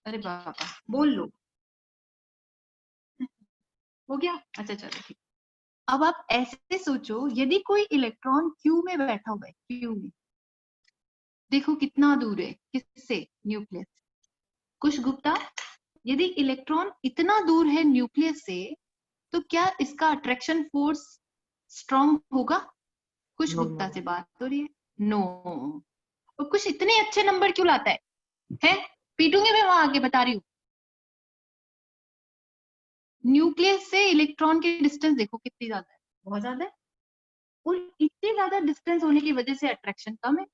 अरे बाबा बोल लो, हो गया? अच्छा चलो ठीक। अब आप ऐसे सोचो, यदि कोई इलेक्ट्रॉन क्यू में बैठा हुआ है, क्यू में, देखो कितना दूर है किससे? न्यूक्लियस। कुश गुप्ता, यदि इलेक्ट्रॉन इतना दूर है न्यूक्लियस से तो क्या इसका अट्रैक्शन फोर्स स्ट्रॉन्ग होगा? कुश गुप्ता से बात हो रही है। नो। और कुछ इतने अच्छे नंबर क्यों लाता है? पीटूंगी मैं वहां आगे, बता रही हूँ। न्यूक्लियस से इलेक्ट्रॉन की डिस्टेंस देखो कितनी ज्यादा है, बहुत ज्यादा है। और इतनी ज्यादा डिस्टेंस होने की वजह से अट्रैक्शन कम है।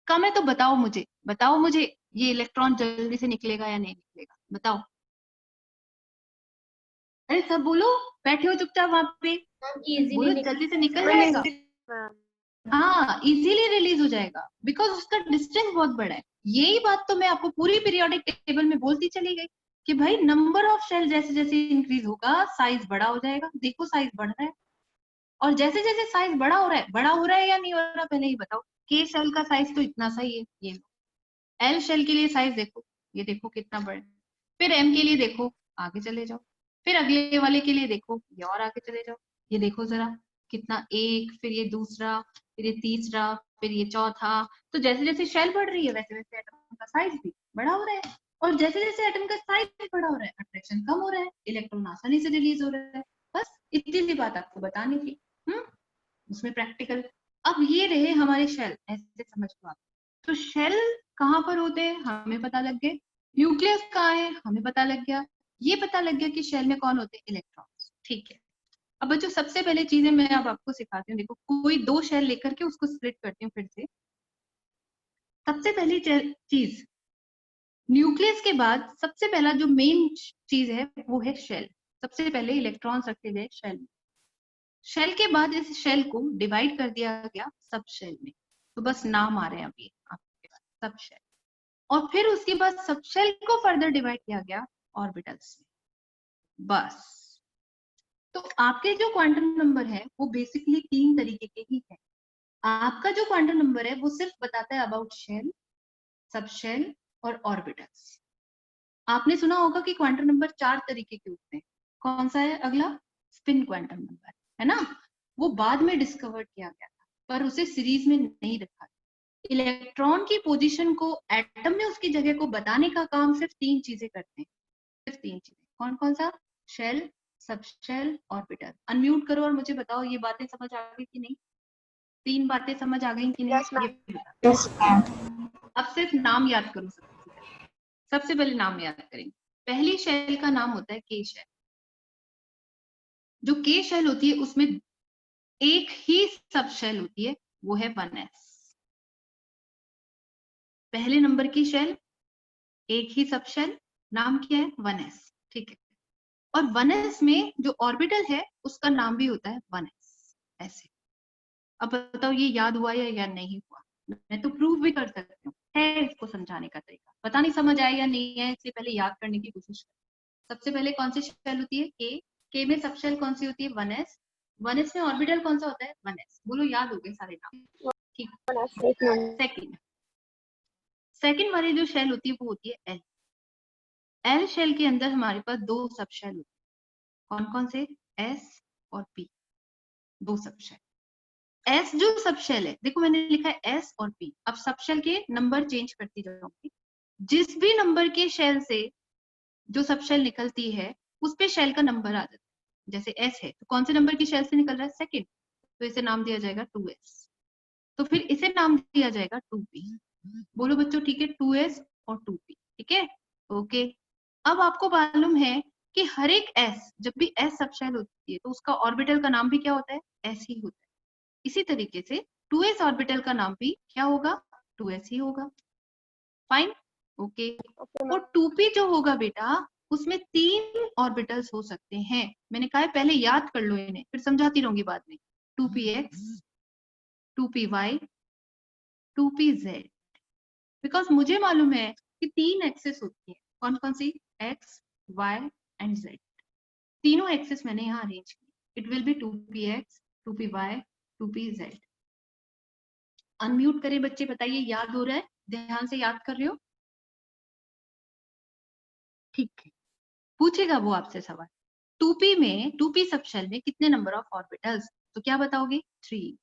कम है तो बताओ मुझे, बताओ मुझे, ये इलेक्ट्रॉन जल्दी से निकलेगा या नहीं निकलेगा? बताओ। अरे सब बोलो, बैठे हो चुपचाप वहां पे, बोलो जल्दी से निकल जाएगा। हाँ, इजीली रिलीज हो जाएगा बिकॉज उसका डिस्टेंस बहुत बड़ा है। यही बात तो मैं आपको पूरी पीरियोडिक टेबल में बोलती चली गई कि भाई नंबर ऑफ शेल जैसे जैसे इंक्रीज होगा साइज बड़ा हो जाएगा। देखो साइज बढ़ रहा है, और जैसे जैसे साइज बड़ा हो रहा है, बड़ा हो रहा है या नहीं हो रहा पहले ही बताओ। के शेल का साइज तो इतना सा ही है, ये एल शेल के लिए साइज देखो, ये देखो कितना बड़ा है। फिर एम के लिए देखो, आगे चले जाओ, फिर अगले वाले के लिए देखो, ये और आगे चले जाओ, ये देखो जरा कितना, एक, फिर ये दूसरा, फिर ये तीसरा, फिर ये चौथा। तो जैसे जैसे शेल बढ़ रही है वैसे वैसे एटम का साइज भी बड़ा हो रहा है, और जैसे जैसे एटम का साइज बड़ा हो रहा है अट्रैक्शन कम हो रहा है, इलेक्ट्रॉन आसानी से रिलीज हो रहा है। बस इतनी सी बात आपको बतानी थी। उसमें प्रैक्टिकल। अब ये रहे हमारे शेल, ऐसे समझ लो आप। तो शेल कहाँ पर होते हैं हमें पता लग गए, न्यूक्लियस कहाँ है हमें पता लग गया, ये पता लग गया कि शेल में कौन होते हैं? इलेक्ट्रॉन्स। ठीक है। अब बच्चों सबसे पहले चीजें मैं अब आपको सिखाती हूँ। देखो कोई दो शेल लेकर के उसको स्प्लिट करती हूँ फिर से। सबसे पहली चीज, न्यूक्लियस के बाद सबसे पहला जो मेन चीज है वो है शेल। सबसे पहले इलेक्ट्रॉन्स रखे गए शेल में। शेल के बाद इस शेल को डिवाइड कर दिया गया सब शेल में। तो बस नाम आ रहे हैं अभी आपके पास, सब शेल। और फिर उसके बाद सब शेल को फर्दर डिवाइड किया गया ऑर्बिटल्स में। बस। तो आपके जो क्वांटम नंबर है वो बेसिकली तीन तरीके के ही है। आपका जो क्वांटम नंबर है वो सिर्फ बताता है अबाउट शेल, सब शेल और ऑर्बिटल्स। आपने सुना होगा कि क्वांटम नंबर चार तरीके के होते हैं। कौन सा है अगला? स्पिन क्वांटम नंबर, है ना? वो बाद में डिस्कवर किया गया था पर उसे सीरीज में नहीं रखा। इलेक्ट्रॉन की पोजीशन को एटम में उसकी जगह को बताने का काम सिर्फ तीन चीजें करते हैं। सिर्फ तीन चीजें। कौन कौन सा? शेल, सब शेल, ऑर्बिटल। अनम्यूट करो और मुझे बताओ ये बातें समझ आ गई कि नहीं? तीन बातें समझ आ गई कि नहीं? ये अब सिर्फ नाम याद करो। सबसे पहले नाम याद करेंगे। पहली शेल का नाम होता है के शेल। जो के शेल होती है उसमें एक ही सब शेल होती है, वो है 1s। पहले नंबर की शेल, एक ही सब शेल, नाम क्या है? 1s। ठीक है। और 1s में जो ऑर्बिटल है उसका नाम भी होता है 1s। ऐसे। अब बताओ ये याद हुआ या नहीं हुआ? मैं तो प्रूव भी कर सकती हूँ, है इसको समझाने का तरीका। पता नहीं समझ आया या नहीं है, इसलिए पहले याद करने की कोशिश करें। सबसे पहले कौन सी शेल होती है? के में सब शेल कौन सी होती है? 1s। 1s में ऑर्बिटल कौन सा होता है? 1s। बोलो, याद हो गए सारे नाम? ठीक। सेकंड, सेकंड वाली जो शेल होती है वो होती है एल। एल शेल के अंदर हमारे पास दो सब शेल होते हैं। कौन कौन से? एस और पी, दो सब शेल। एस जो सबशेल है, देखो मैंने लिखा है एस और पी। अब सबशेल के नंबर चेंज करती जाऊंगी। जिस भी नंबर के शेल से जो सबशेल निकलती है उस पे शेल का नंबर आ जाता है। जैसे एस है तो कौन से नंबर की शेल से निकल रहा है? सेकंड, तो इसे नाम दिया जाएगा 2s। तो फिर इसे नाम दिया जाएगा 2p। बोलो बच्चों, ठीक है? 2s और 2p, ठीक है? ओके। अब आपको मालूम है कि हर एक s, जब भी s सबशेल होती है तो उसका ऑर्बिटल का नाम भी क्या होता है? s ही होता है। इसी तरीके से 2s ऑर्बिटल का नाम भी क्या होगा? 2s ही होगा। Fine, okay. और 2p जो होगा बेटा, उसमें 3 ऑर्बिटल्स हो सकते हैं। मैंने कहा है पहले याद कर लो इन्हें, फिर समझाती रहूंगी बाद में। 2px, 2py, 2pz। बिकॉज मुझे मालूम है कि 3 एक्सेस होती है। कौन कौन सी? x, y and z। तीनों एक्सेस मैंने यहाँ अरेंज की। It will be 2px, 2py, 2pz। Unmute करें बच्चे, बताइए याद हो रहा है? ध्यान से याद कर रहे हो? ठीक है, पूछेगा वो आपसे सवाल। 2p में, 2p सबशेल में कितने नंबर ऑफ ऑर्बिटल्स? तो क्या बताओगे? 3।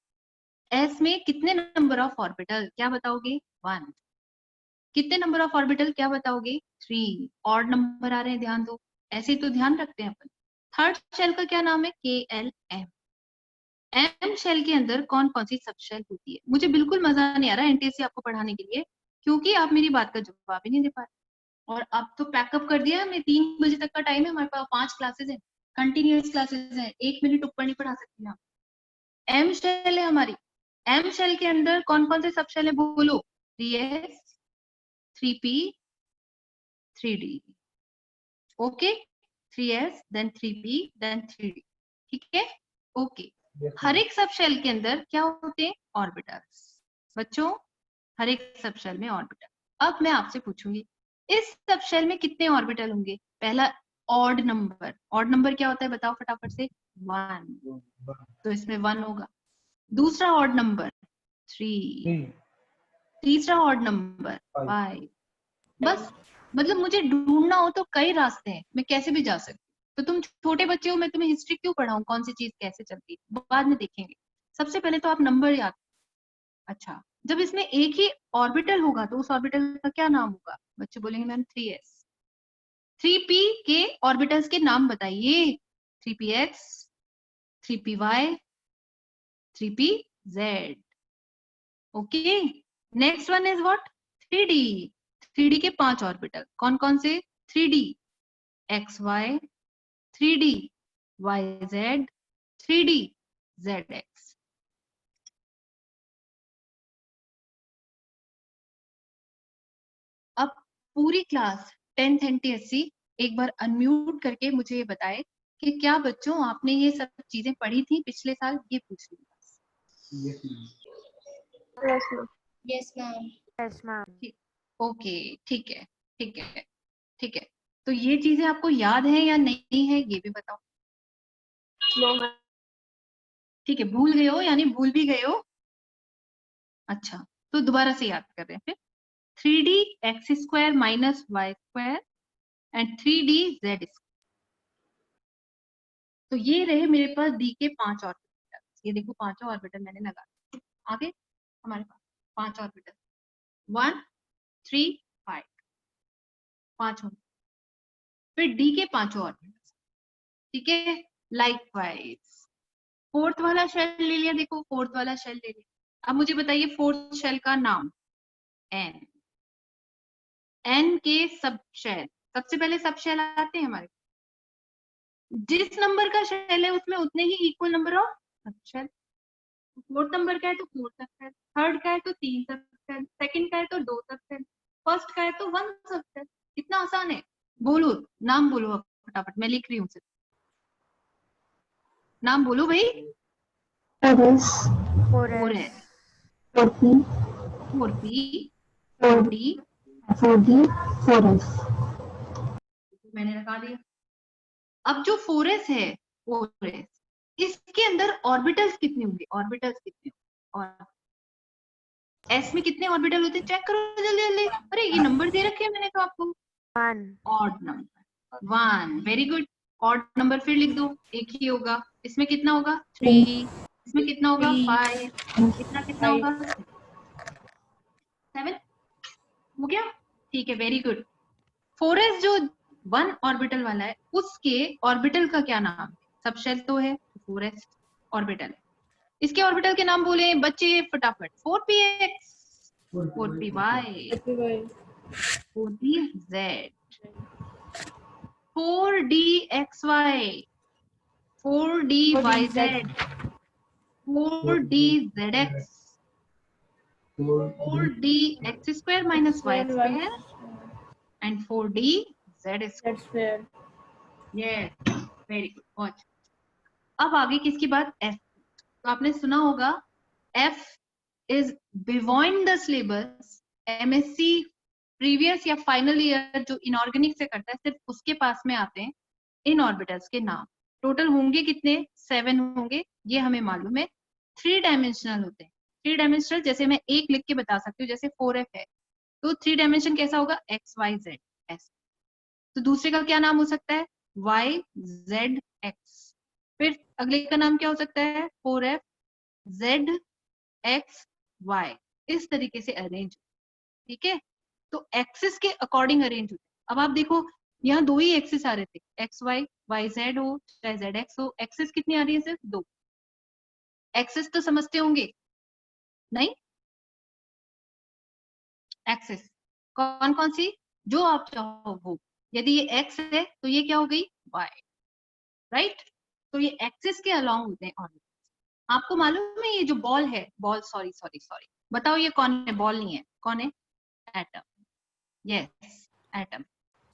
s में कितने नंबर ऑफ ऑर्बिटल? क्या बताओगे? 1। कितने नंबर ऑफ ऑर्बिटल? क्या बताओगे? 3। ऑड नंबर आ रहे हैं, ध्यान दो, ऐसे तो ध्यान रखते हैं अपन। थर्ड शेल का क्या नाम है? KLM। एम शेल के अंदर कौन कौन सी सबशेल होती है? मुझे बिल्कुल मजा नहीं आ रहा एनटीएससी आपको पढ़ाने के लिए, क्योंकि आप मेरी बात का जवाब ही नहीं दे पा रहे। और अब तो पैकअप कर दिया हमने, 3 बजे तक का टाइम है हमारे पास, 5 क्लासेस है, कंटिन्यूअस क्लासेस है, 1 मिनट ऊपर नहीं पढ़ा सकती ना। एम शेल है हमारी। एम शेल के अंदर कौन कौन से सबशेल है? बोलो। 3s, 3p, 3d। Okay, 3s then 3p then 3d, ठीक है? ओके। हर एक सबशेल के अंदर क्या होते हैं? ऑर्बिटल्स। बच्चों, हर एक सबशेल में ऑर्बिटल। अब मैं आपसे पूछूंगी, इस सबशेल में कितने ऑर्बिटल होंगे? पहला, ऑड नंबर। ऑड नंबर क्या होता है बताओ फटाफट से? 1, तो इसमें 1 होगा। दूसरा ऑड नंबर 3, तीसरा ऑड नंबर 5। बस, मतलब मुझे ढूंढना हो तो कई रास्ते हैं, मैं कैसे भी जा सकती हूँ। तो तुम छोटे बच्चे हो, मैं तुम्हें हिस्ट्री क्यों पढ़ाऊं, कौन सी चीज कैसे चलती है, बाद में देखेंगे। सबसे पहले तो आप नंबर याद। अच्छा, जब इसमें एक ही ऑर्बिटल होगा तो उस ऑर्बिटल का क्या नाम होगा? बच्चे बोलेंगे मैम 3s। 3p के ऑर्बिटल्स के नाम बताइए। 3px, 3py, 3pz। Okay, next one is what? 3d। 3d के 5 ऑर्बिटल कौन कौन से? 3d xy, 3d yz, 3d zx। अब पूरी क्लास 10th NTSC एक बार अनम्यूट करके मुझे ये बताए कि क्या बच्चों आपने ये सब चीजें पढ़ी थी पिछले साल? ये पूछ ली बस। Yes, ma'am. Yes, ma'am. Okay, ठीक है, ठीक है, ठीक है। तो ये चीजें आपको याद है या नहीं है, ये भी बताओ। ठीक है, भूल गए हो, यानी भूल भी गए हो। अच्छा, तो दोबारा से याद कर रहे हैं फिर। 3d x² minus y² and 3d z²। तो ये रहे मेरे पास डी के 5 ऑर्बिटल। ये देखो 5 ऑर्बिटल मैंने लगा दिए। आगे हमारे पास 5 ऑर्बिटल, 1, 3, 5, 5 हो। फिर डी के 5 ऑर्बिटल, ठीक है? लाइकवाइज फोर्थ वाला शेल ले लिया, देखो फोर्थ वाला शेल ले लिया। अब मुझे बताइए फोर्थ शेल का नाम। एन। एन के सब शेल, सबसे पहले सब शेल आते हैं हमारे। जिस नंबर का शेल है उसमें उतने ही equal number of subshell. Fourth number का है तो 4 सब शेल, थर्ड का है तो 3 सब शेल, सेकंड का है तो 2 सब शेल, फर्स्ट का है तो 1 सब शेल। कितना आसान है। बोलो, नाम बोलो अब फटाफट, मैं लिख रही हूँ सिर्फ। नाम बोलो भाई। 4s, 4s, 4p, 4p, 4d, 4d, 4s। मैंने लगा दिया। अब जो 4s है, 4s, इसके अंदर ऑर्बिटल्स कितने होंगे? ऑर्बिटल्स कितने? और s में कितने ऑर्बिटल होते हैं? चेक करो जल्दी जल्दी। अरे ये नंबर दे रखे हैं मैंने तो आपको। 1. Odd number 1, very good. Odd number फिर लिख दो, एक ही होगा। इसमें कितना होगा? 3, इसमें कितना होगा? 3 5। इतना कितना 5 होगा? 7 हो गया। ठीक है, वेरी गुड। 4s जो 1 ऑर्बिटल वाला है उसके ऑर्बिटल का क्या नाम है? सब शेल तो है, 4s ऑर्बिटल है। इसके ऑर्बिटल के नाम बोले बच्चे फटाफट। 4px, 4py, 4pz, 4dxy, 4dyz, 4dzx, 4dx square minus y square and 4dz square. That's fair. Yes, very good. watch. अब आगे किसकी बात? F। तो आपने सुना होगा F is beyond the syllabus। MSc previous या फाइनल ईयर जो इनऑर्गेनिक से करता है सिर्फ उसके पास में आते हैं इन ऑर्बिटल्स के नाम। टोटल होंगे कितने? 7 होंगे, ये हमें मालूम है। 3 डायमेंशनल होते हैं। 3 डायमेंशनल जैसे मैं एक लिख के बता सकती हूँ, जैसे 4f है तो 3 डायमेंशन कैसा होगा? x y z ऐसे। तो दूसरे का क्या नाम हो सकता है? y z x। फिर अगले का नाम क्या हो सकता है? 4f z x y। इस तरीके से अरेंज, ठीक है। तो एक्सिस के अकॉर्डिंग अरेंज होते हैं। अब आप देखो यहाँ 2 ही एक्सिस आ रहे थे, एक्स वाई, वाई जेड हो चाहे जेड एक्स हो, एक्सिस कितनी आ रही है? सिर्फ 2। एक्सिस तो समझते होंगे नहीं? एक्सिस कौन कौन सी? जो आप चाहो वो। यदि ये एक्स है तो ये क्या हो गई? Y, right. तो ये एक्सिस के अलॉन्ग होते हैं ऑर्बिटल्स। आपको मालूम है ये जो बॉल है, बॉल, सॉरी सॉरी सॉरी, बताओ ये कौन है? बॉल नहीं है, कौन है? एटम। Yes, atom.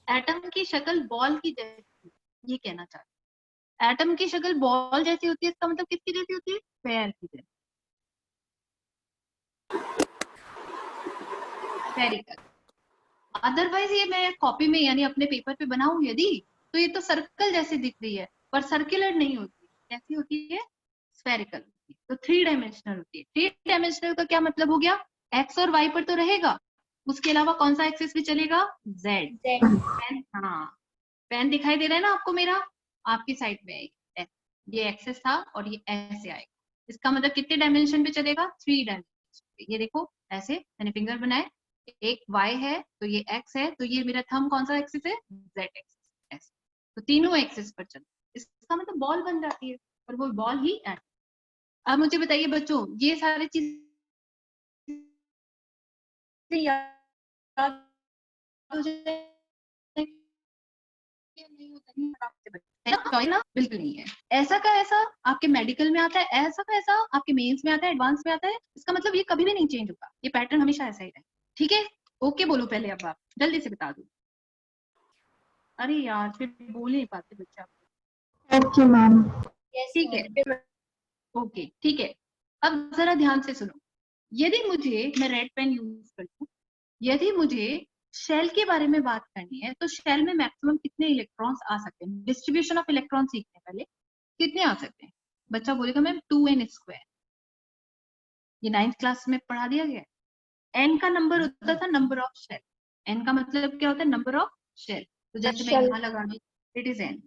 एटम की शक्ल बॉल की जैसी, ये कहना चाहते हैं। एटम की शक्ल बॉल जैसी होती है, इसका मतलब किसकी जैसी होती है? स्फेयर की जैसी। स्फेरिकल। अदरवाइज ये मैं कॉपी में यानी अपने पेपर पे बनाऊं यदि, तो ये तो सर्कल जैसी दिख रही है पर सर्कुलर नहीं होती। कैसी होती है? स्फेरिकल होती है। तो 3 डायमेंशनल होती है। 3 डायमेंशनल का क्या मतलब हो गया? एक्स और वाई पर तो रहेगा, उसके अलावा कौन सा एक्सिस भी चलेगा? जेड। पेन, हाँ पेन दिखाई दे रहा है ना आपको मेरा? आपकी साइड में है, ये एक्सेस था और ये ऐसे आएगा। इसका मतलब कितने डायमेंशन पे चलेगा? 3 डायमेंशन पे। ये देखो ऐसे मैंने फिंगर बनाए, एक y है तो ये x है, तो ये मेरा थंब कौन सा एक्सिस है? z axis. ऐसे तो तीनों एक्सिस पर चल, इसका मतलब बॉल बन जाती है और वो बॉल ही एटम। अब मुझे बताइए बच्चों, ये सारी चीजें याद हो जाए नहीं होता, नहीं है ना? बिल्कुल नहीं है। ऐसा का ऐसा आपके मेडिकल में आता है, ऐसा का ऐसा आपके मेंस में आता है, एडवांस में आता है। इसका मतलब ये कभी भी नहीं चेंज होगा, ये पैटर्न हमेशा ऐसा ही रहेगा। ठीक है, ओके बोलो पहले, अब आप जल्दी से बता दो। अरे यार फिर बोल नहीं पाते बच्चे आप। Okay ma'am. ठीक है, ओके ठीक है। अब जरा ध्यान से सुनो। यदि मुझे, मैं रेड पेन यूज करती हूँ, यदि मुझे शेल के बारे में बात करनी है तो शेल में मैक्सिमम कितने इलेक्ट्रॉन्स आ सकते हैं? डिस्ट्रीब्यूशन ऑफ इलेक्ट्रॉन सीखने पहले कितने आ सकते हैं? बच्चा बोलेगा मैम 2n स्क्वायर। ये 9th क्लास में पढ़ा दिया गया है। n का नंबर होता था नंबर ऑफ शेल। n का मतलब क्या होता है? Number of shell. तो जैसे मैं यहाँ लगा दूं, इट इज n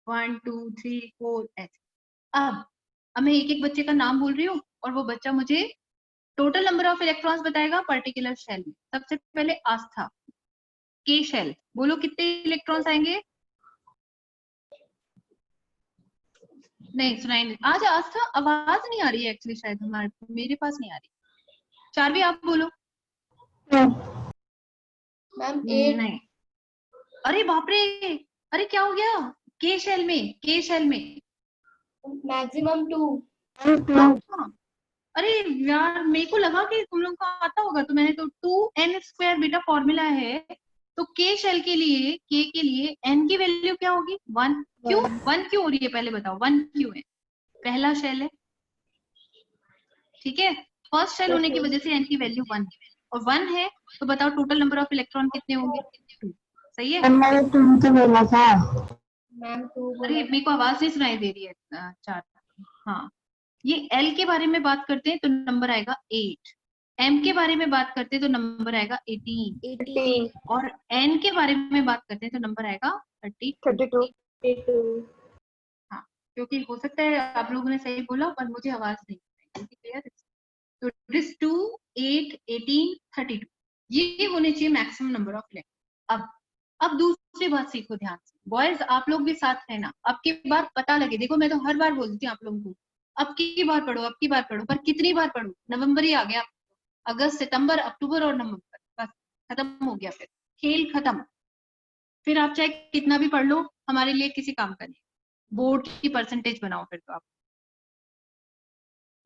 1 2 3 4 ऐसे। अब मैं एक एक बच्चे का नाम बोल रही हूँ और वो बच्चा मुझे टोटल नंबर ऑफ इलेक्ट्रॉन्स बताएगा पर्टिकुलर शेल में। सबसे पहले आस्था, के शेल, बोलो कितने इलेक्ट्रॉन्स आएंगे? नहीं सुनाई नहीं। आज आस्था आवाज नहीं आ रही है एक्चुअली, शायद हमारे, मेरे पास नहीं आ रही। चारवी आप बोलो। मैम 8 नहीं, अरे बाप रे, अरे क्या हो गया? के शेल में, के शेल में मैक्सिमम 2 हाँ। अरे यार मेरे को लगा कि तुम लोग को आता होगा, तो मैंने तो 2n स्क्वायर बेटा फॉर्मूला है। तो के शेल के लिए, के के लिए n की वैल्यू क्या होगी? 1। क्यों 1 क्यों हो रही है पहले बताओ? 1 क्यों है? पहला शेल है, ठीक है। फर्स्ट शेल होने की वजह से n की वैल्यू 1 है, और 1 है तो बताओ टोटल नंबर ऑफ इलेक्ट्रॉन कितने होंगे? 2। सही है। मैंने 2 तो बोला था। मैम 2 अरे मेरे को आवाज नहीं सुनाई दे रही है। 4। हाँ, ये L के बारे में बात करते हैं तो नंबर आएगा 8। M के बारे में बात करते हैं तो नंबर आएगा 18। और N के बारे में बात करते हैं तो नंबर आएगा 32। 32 हाँ, क्योंकि हो सकता है आप लोगों ने सही बोला पर मुझे आवाज नहीं क्लियर। तो दिस 2, 8, 18, 32 ये होने चाहिए मैक्सिमम नंबर ऑफ इलेक्ट्रॉन। अब दूसरी बात सीखो ध्यान से, बॉयज आप लोग भी साथ रहना, अब की बार पता लगे, देखो मैं तो हर बार बोलती हूँ आप लोगों को, अब की बार पढ़ो, अब की बार पढ़ो, पर कितनी बार पढ़ो, नवंबर ही आ गया, अगस्त, सितंबर, अक्टूबर और नवंबर, बस खत्म हो गया, फिर खेल खत्म, फिर आप चाहे कितना भी पढ़ लो हमारे लिए किसी काम का नहीं, बोर्ड की परसेंटेज बनाओ फिर तो आप।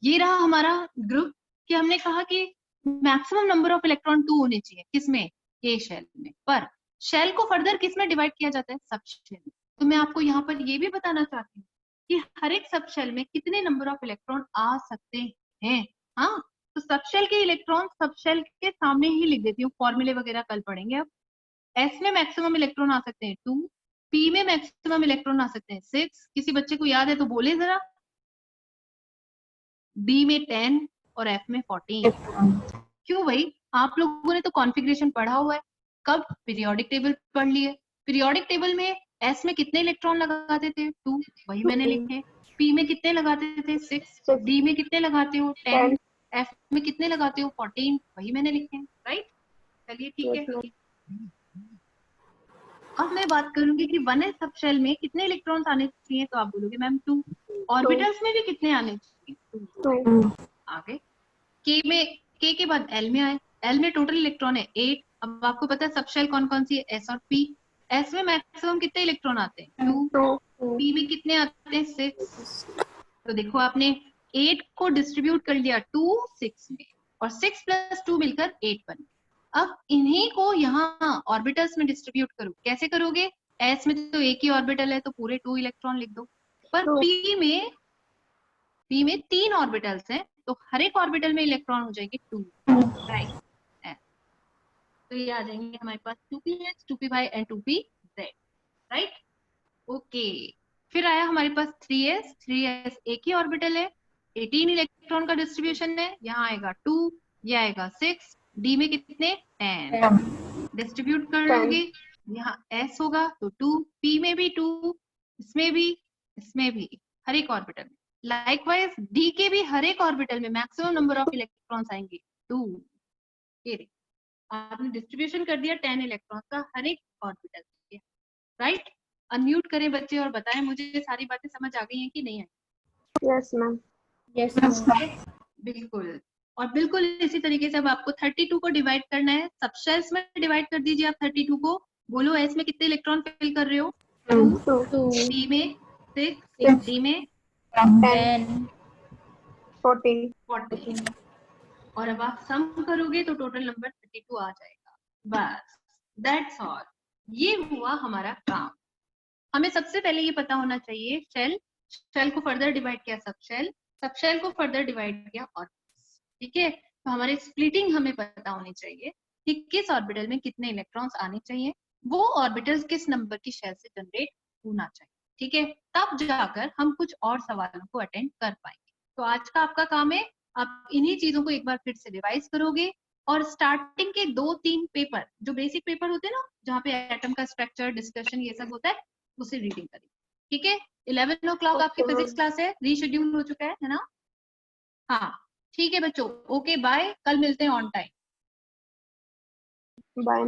ये रहा हमारा ग्रुप कि हमने कहा कि मैक्सिमम नंबर ऑफ इलेक्ट्रॉन 2 होने चाहिए, किसमें, ए शेल में, पर शेल को फर्दर किस में डिवाइड किया जाता है, सब शेल में। तो मैं आपको यहाँ पर ये भी बताना चाहती हूँ कि हर एक सब शेल में कितने नंबर ऑफ इलेक्ट्रॉन आ सकते हैं। हाँ, तो सब शेल के इलेक्ट्रॉन सब शेल के सामने ही लिख देती हूँ, फॉर्मूले वगैरह कल पढ़ेंगे। अब एस में मैक्सिमम इलेक्ट्रॉन आ सकते हैं 2, पी में मैक्सिमम इलेक्ट्रॉन आ सकते हैं 6, किसी बच्चे को याद है तो बोले जरा, बी में 10 और एफ में 14। क्यों भाई, आप लोगों ने तो कॉन्फ़िगरेशन पढ़ा हुआ है, कब, पीरियोडिक टेबल पढ़ लिए, पीरियोडिक टेबल में एस में कितने इलेक्ट्रॉन लगाते थे 2, वही मैंने लिखे, पी में कितने लगाते थे 6, डी में कितने लगाते हो 10, एफ में कितने लगाते हो 14, वही मैंने लिखे, राइट। चलिए ठीक है। अब मैं बात करूंगी कि 1s सब शेल में कितने इलेक्ट्रॉन्स आने चाहिए, तो आप बोलोगे मैम 2, ऑर्बिटल्स में भी कितने आने चाहिए 2, आगे के के बाद एल में आए, एल में टोटल इलेक्ट्रॉन है 8। अब आपको पता है सब शेल कौन कौन सी है, एस और पी, एस में मैक्सिमम कितने इलेक्ट्रॉन आते हैं 2, पी में कितने आते हैं 6। तो देखो आपने 8 को डिस्ट्रीब्यूट कर लिया 2, 6 में, और 6 + 2 मिलकर 8 बन। अब इन्हीं को यहाँ ऑर्बिटल्स में डिस्ट्रीब्यूट करो, कैसे करोगे, एस में तो एक ही ऑर्बिटल है तो पूरे 2 इलेक्ट्रॉन लिख दो, पर पी में 3 ऑर्बिटल्स हैं तो हर एक ऑर्बिटल में इलेक्ट्रॉन हो जाएंगे 2, राइट। तो ये आ जाएंगे हमारे पास 2pH, 2py and 2pz, right. Okay, फिर आया हमारे पास 3s एक ही ऑर्बिटल है, 18 इलेक्ट्रॉन का डिस्ट्रीब्यूशन है, यहाँ आएगा 2, ये आएगा 6, डी में कितने 10, डिस्ट्रीब्यूट कर लोगे, यहाँ s होगा तो 2, p में भी 2, इसमें भी हर एक ऑर्बिटल में, लाइकवाइज डी के भी हर एक ऑर्बिटल में मैक्सिमम नंबर ऑफ इलेक्ट्रॉन्स आएंगे 2। ये आपने डिस्ट्रीब्यूशन कर दिया 10 इलेक्ट्रॉन का हर एक ऑर्बिटल, राइट। अनम्यूट करें बच्चे और बताएं मुझे सारी बातें समझ आ गई हैं कि नहीं आई। Yes ma'am. यस बिल्कुल। और बिल्कुल इसी तरीके से अब आपको 32 को डिवाइड करना है, सब शेल्स में डिवाइड कर दीजिए आप 32 को, बोलो एस में कितने इलेक्ट्रॉन फिल कर रहे हो 2, बी में 6, डी में 10, 14। और अब आप सम करोगे तो टोटल नंबर 32 आ जाएगा, बस दैट्स ऑल। ये हुआ हमारा काम। हमें सबसे पहले ये पता होना चाहिए शेल को फर्दर डिवाइड किया सब शेल को फर्दर डिवाइड किया ऑर्बिटल्स, ठीक है। तो हमारे स्प्लिटिंग हमें पता होनी चाहिए कि किस ऑर्बिटल में कितने इलेक्ट्रॉन्स आने चाहिए, वो ऑर्बिटल्स किस नंबर की शेल से जनरेट होना चाहिए, ठीक है, तब जाकर हम कुछ और सवालों को अटेंड कर पाएंगे। तो आज का आपका काम है, आप इन्हीं चीजों को एक बार फिर से रिवाइज करोगे, और स्टार्टिंग के 2-3 पेपर जो बेसिक पेपर होते हैं ना, जहाँ पे एटम का स्ट्रक्चर डिस्कशन ये सब होता है, उसे रीडिंग करें, ठीक है। 11 o'clock आपकी फिजिक्स क्लास है, रीशेड्यूल हो चुका है ना। हाँ ठीक है बच्चों, ओके बाय, कल मिलते हैं ऑन टाइम। बाय।